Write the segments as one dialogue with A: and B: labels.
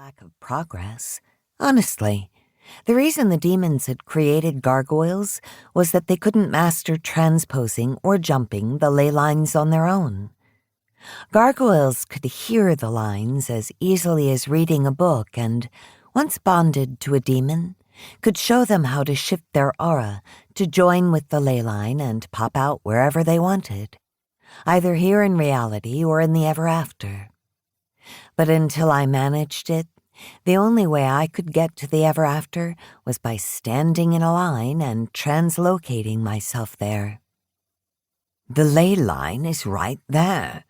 A: lack of progress. Honestly, the reason the demons had created gargoyles was that they couldn't master transposing or jumping the ley lines on their own. Gargoyles could hear the lines as easily as reading a book and, once bonded to a demon, could show them how to shift their aura to join with the ley line and pop out wherever they wanted, either here in reality or in the ever after. But until I managed it, the only way I could get to the ever after was by standing in a line and translocating myself there. "The ley line is right there,"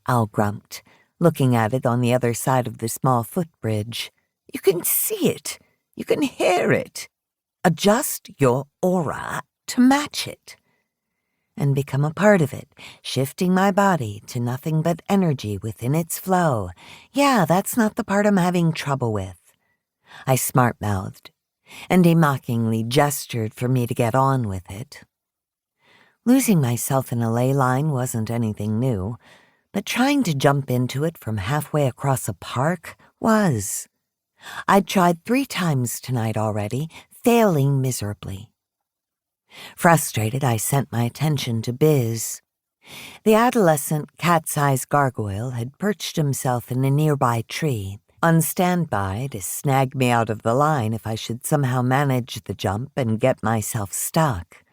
A: Al grumped, looking at it on the other side of the small footbridge. "You can see it. You can hear it. Adjust your aura to match it and become a part of it, shifting my body to nothing but energy within its flow. Yeah, that's not the part I'm having trouble with," I smart-mouthed, and he mockingly gestured for me to get on with it. Losing myself in a ley line wasn't anything new, but trying to jump into it from halfway across a park was. I'd tried 3 times tonight already, failing miserably. Frustrated, I sent my attention to Biz. The adolescent cat's-eyes gargoyle had perched himself in a nearby tree, on standby to snag me out of the line if I should somehow manage the jump and get myself stuck.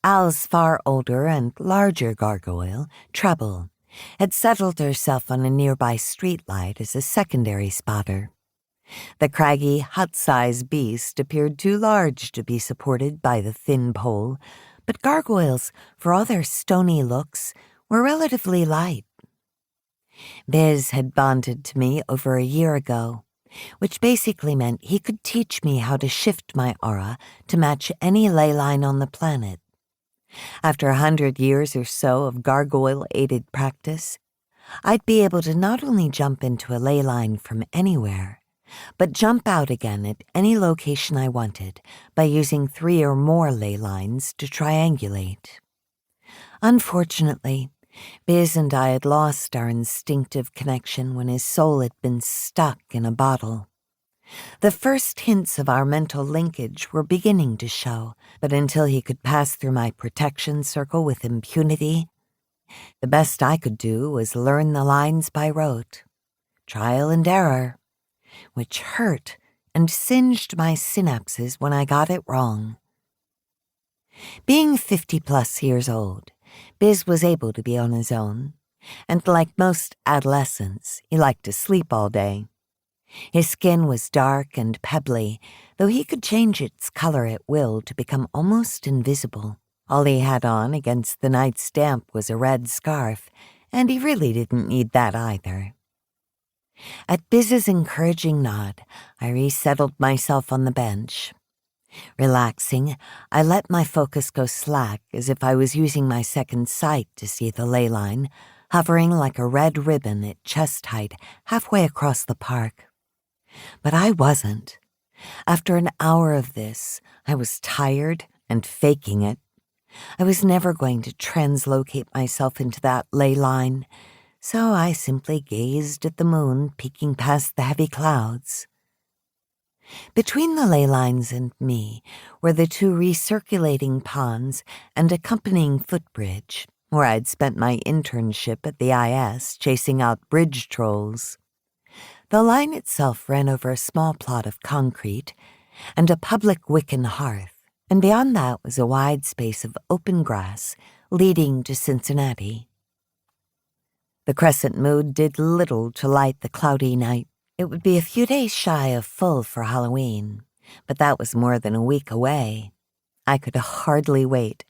A: Al's far older and larger gargoyle, Treble, had settled herself on a nearby streetlight as a secondary spotter. The craggy, hut-sized beast appeared too large to be supported by the thin pole, but gargoyles, for all their stony looks, were relatively light. Biz had bonded to me over a year ago, which basically meant he could teach me how to shift my aura to match any ley line on the planet. After 100 years or so of gargoyle-aided practice, I'd be able to not only jump into a ley line from anywhere, but jump out again at any location I wanted by using 3 or more ley lines to triangulate. Unfortunately, Biz and I had lost our instinctive connection when his soul had been stuck in a bottle. The first hints of our mental linkage were beginning to show, but until he could pass through my protection circle with impunity, the best I could do was learn the lines by rote. Trial and error, which hurt and singed my synapses when I got it wrong. Being 50-plus years old, Biz was able to be on his own, and like most adolescents, he liked to sleep all day. His skin was dark and pebbly, though he could change its color at will to become almost invisible. All he had on against the night's damp was a red scarf, and he really didn't need that either. At Biz's encouraging nod, I resettled myself on the bench. Relaxing, I let my focus go slack as if I was using my second sight to see the ley line, hovering like a red ribbon at chest height halfway across the park. But I wasn't. After an hour of this, I was tired and faking it. I was never going to translocate myself into that ley line, so I simply gazed at the moon peeking past the heavy clouds. Between the ley lines and me were the 2 recirculating ponds and accompanying footbridge, where I'd spent my internship at the IS chasing out bridge trolls. The line itself ran over a small plot of concrete and a public Wiccan hearth, and beyond that was a wide space of open grass leading to Cincinnati. The crescent moon did little to light the cloudy night. It would be a few days shy of full for Halloween, but that was more than a week away. I could hardly wait,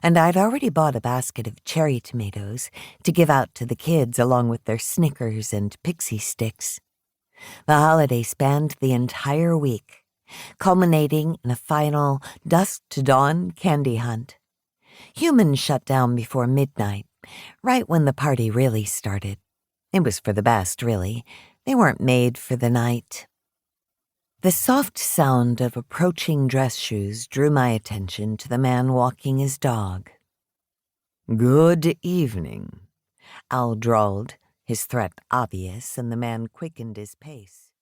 A: and I'd already bought a basket of cherry tomatoes to give out to the kids along with their Snickers and pixie sticks. The holiday spanned the entire week, culminating in a final dusk to dawn candy hunt. Humans shut down before midnight, right when the party really started. It was for the best, really. They weren't made for the night. The soft sound of approaching dress shoes drew my attention to the man walking his dog. "Good evening," Al drawled, his threat obvious, and the man quickened his pace.